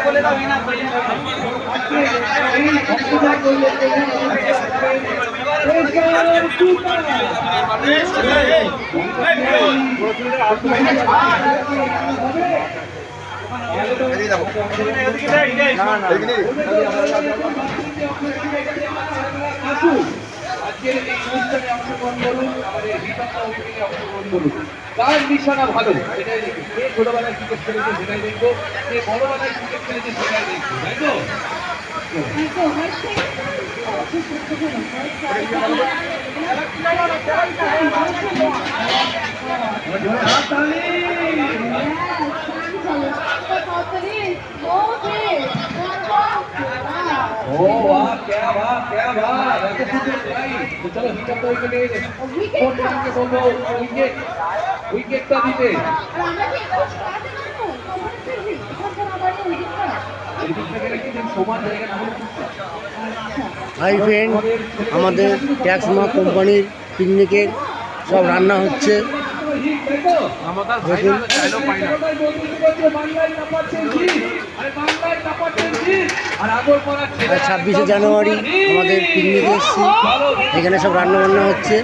বলে দাও না আজকের এই অনুষ্ঠানে অংশগ্রহণ করুন, আমাদের বিপক্ষে অংশগ্রহণ করুন। কার নিশানা ভালো সেটাই দেখুন, কে ছোটবেলায় ক্রিকেট খেলেছে সেটাই দেখবো, কে বড়বেলায় ক্রিকেট খেলেছে সেটাই দেখবো, তাই তো? ओ वाह क्या बात ऐसे तो चलो हिटअप तो विकेट के बोलो विकेट का दीते হাই ফ্রেন্ড, আমাদের ট্যাক্সমা কোম্পানির পিকনিকের সব রান্না হচ্ছে। দেখুন 26শে জানুয়ারি আমাদের পিকনিকে এসেছি, এখানে সব রান্না বান্না হচ্ছে।